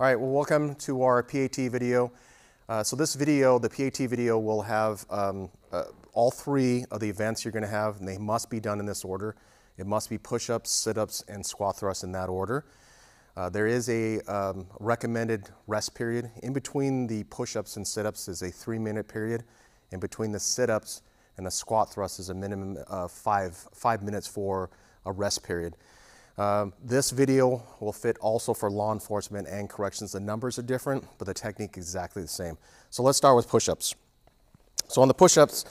All right, well, welcome to our PAT video. So this video, the PAT video, will have all three of the events you're going to have, and they must be done in this order. It must be push-ups, sit-ups, and squat thrusts in that order. There is a recommended rest period. In between the push-ups and sit-ups is a 3-minute period. In between the sit-ups and the squat thrust is a minimum of five minutes for a rest period. This video will fit also for law enforcement and corrections. The numbers are different, but the technique is exactly the same. So let's start with push-ups. So on the push-ups,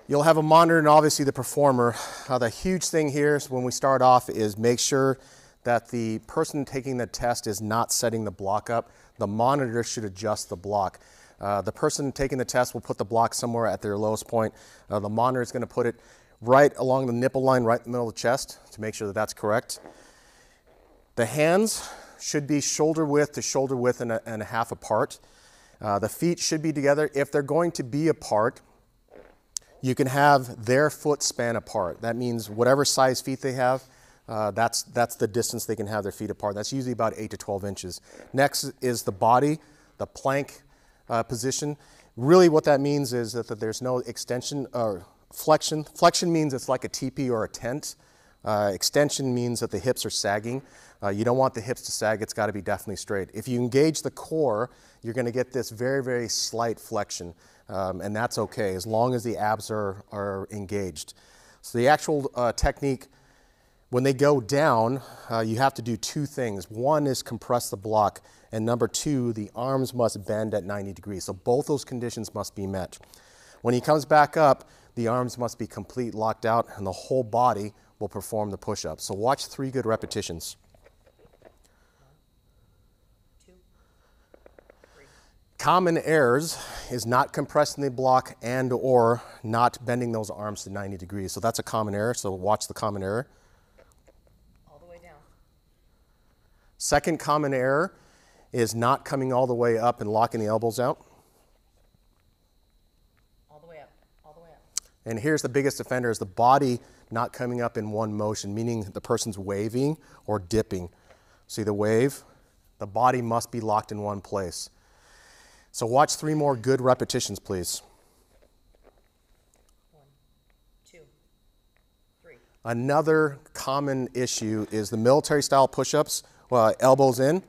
you'll have a monitor and obviously the performer. The huge thing here is when we start off is make sure that the person taking the test is not setting the block up. The monitor should adjust the block. The person taking the test will put the block somewhere at their lowest point. The monitor is going to put it right along the nipple line, right in the middle of the chest, to make sure that that's correct. The hands should be shoulder width to shoulder width and a half apart. The feet should be together. If they're going to be apart, you can have their foot span apart. That means whatever size feet they have, that's the distance they can have their feet apart. That's usually about 8 to 12 inches. Next is the body, the plank position. Really what that means is that there's no extension or flexion. Flexion means it's like a teepee or a tent. Extension means that the hips are sagging. You don't want the hips to sag. It's got to be definitely straight. If you engage the core, you're going to get this very, very slight flexion, and that's okay as long as the abs are engaged. So the actual technique, when they go down, you have to do two things. One is compress the block, and number two, the arms must bend at 90 degrees. So both those conditions must be met. When he comes back up, the arms must be complete locked out, and the whole body will perform the push-up. So watch 3 good repetitions. 1, 2, 3. Common errors is not compressing the block and or not bending those arms to 90 degrees. So that's a common error, so watch the common error. All the way down. Second common error is not coming all the way up and locking the elbows out. All the way up, all the way up. And here's the biggest offender, is the body not coming up in one motion, meaning the person's waving or dipping. See the wave? The body must be locked in one place. So watch 3 more good repetitions, please. 1, 2, 3. Another common issue is the military style push-ups, elbows in,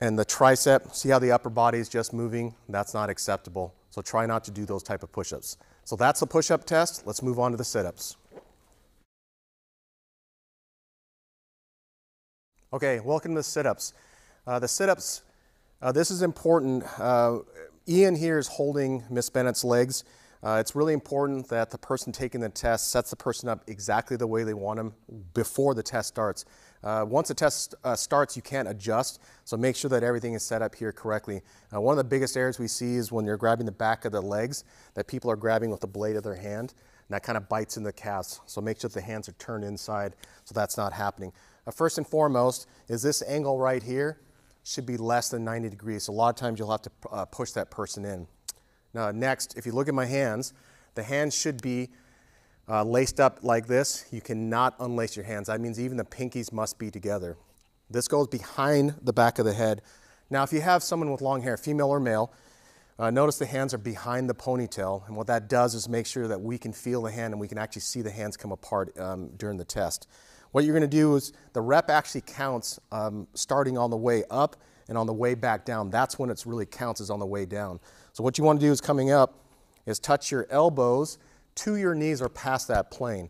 and the tricep. See how the upper body is just moving? That's not acceptable. So try not to do those type of push-ups. So that's the push-up test. Let's move on to the sit-ups. Okay, welcome to the sit-ups. The sit-ups, this is important. Ian here is holding Miss Bennett's legs. It's really important that the person taking the test sets the person up exactly the way they want them before the test starts. Once the test starts, you can't adjust, so make sure that everything is set up here correctly. One of the biggest errors we see is when you're grabbing the back of the legs, that people are grabbing with the blade of their hand, and that kind of bites in the calves. So make sure the hands are turned inside so that's not happening. First and foremost is this angle right here should be less than 90 degrees. So a lot of times you'll have to push that person in. Now next, if you look at my hands, the hands should be laced up like this. You cannot unlace your hands. That means even the pinkies must be together. This goes behind the back of the head. Now if you have someone with long hair, female or male, notice the hands are behind the ponytail, and what that does is make sure that we can feel the hand and we can actually see the hands come apart during the test. What you're going to do is the rep actually counts starting on the way up and on the way back down. That's when it really counts, is on the way down. So what you want to do is coming up is touch your elbows to your knees or past that plane.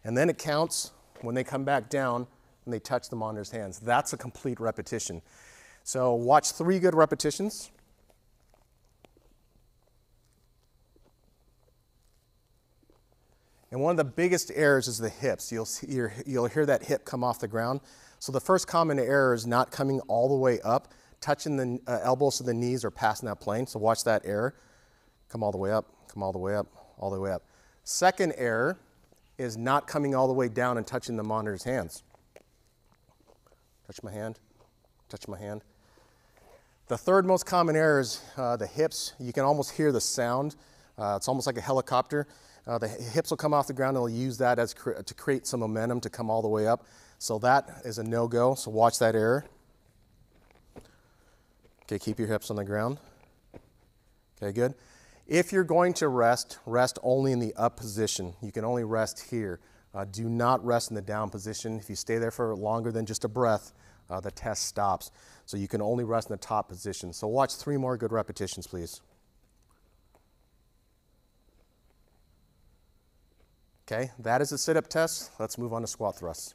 And then it counts when they come back down and they touch the monitor's hands. That's a complete repetition. So watch 3 good repetitions. And one of the biggest errors is the hips. You'll hear that hip come off the ground. So the first common error is not coming all the way up, touching the elbows to the knees or passing that plane. So watch that error. Come all the way up, come all the way up, all the way up. Second error is not coming all the way down and touching the monitor's hands. Touch my hand, touch my hand. The third most common error is the hips. You can almost hear the sound. It's almost like a helicopter. The hips will come off the ground and they'll use that to create some momentum to come all the way up. So that is a no-go, so watch that error. Okay, keep your hips on the ground. Okay, good. If you're going to rest, rest only in the up position. You can only rest here. Do not rest in the down position. If you stay there for longer than just a breath, the test stops. So you can only rest in the top position. So watch 3 more good repetitions, please. Okay, that is a sit-up test. Let's move on to squat thrusts.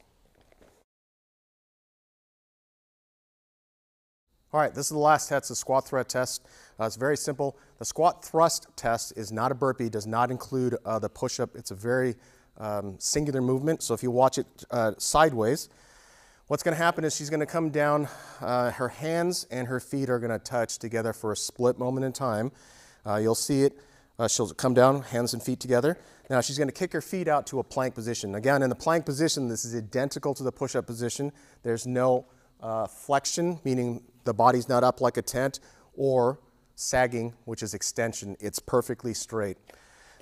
All right, this is the last test, the squat thrust test. It's very simple. The squat thrust test is not a burpee, does not include the push-up. It's a very singular movement. So if you watch it sideways, what's going to happen is she's going to come down. Her hands and her feet are going to touch together for a split moment in time. You'll see it. She'll come down, hands and feet together. Now she's going to kick her feet out to a plank position. Again, in the plank position, this is identical to the push-up position. There's no flexion, meaning the body's not up like a tent, or sagging, which is extension. It's perfectly straight.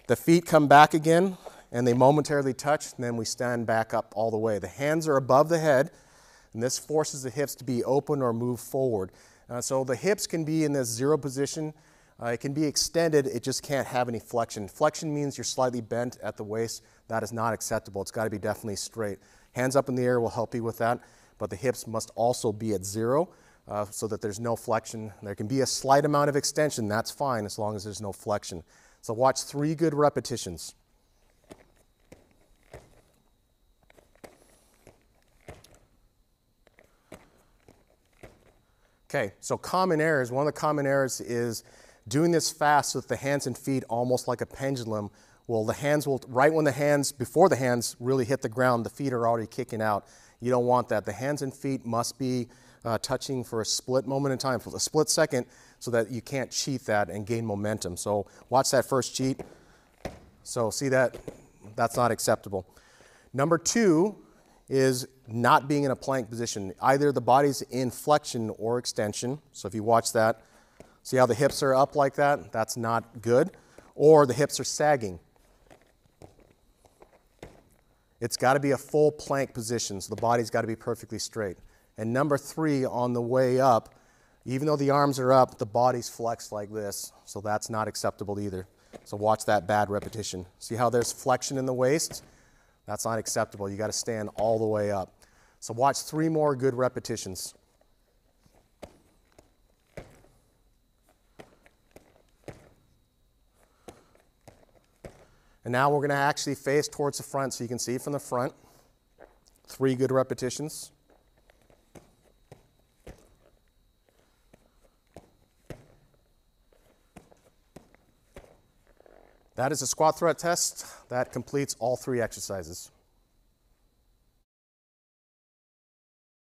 The feet come back again, and they momentarily touch, and then we stand back up all the way. The hands are above the head, and this forces the hips to be open or move forward. So the hips can be in this 0 position. It can be extended, it just can't have any flexion. Flexion means you're slightly bent at the waist. That is not acceptable. It's got to be definitely straight. Hands up in the air will help you with that, but the hips must also be at 0 so that there's no flexion. There can be a slight amount of extension, that's fine as long as there's no flexion. So watch 3 good repetitions. Okay, so common errors. One of the common errors is doing this fast with the hands and feet almost like a pendulum. Well, the hands will, right when the hands, before the hands really hit the ground, the feet are already kicking out. You don't want that. The hands and feet must be touching for a split moment in time, for a split second, so that you can't cheat that and gain momentum. So watch that first cheat. So see that? That's not acceptable. Number 2 is not being in a plank position. Either the body's in flexion or extension. So if you watch that, see how the hips are up like that? That's not good. Or the hips are sagging. It's got to be a full plank position, so the body's got to be perfectly straight. And number 3, on the way up, even though the arms are up, the body's flexed like this, so that's not acceptable either. So watch that bad repetition. See how there's flexion in the waist? That's not acceptable. You got to stand all the way up. So watch 3 more good repetitions. And now we're going to actually face towards the front so you can see from the front. 3 good repetitions. That is a squat thrust test that completes all 3 exercises.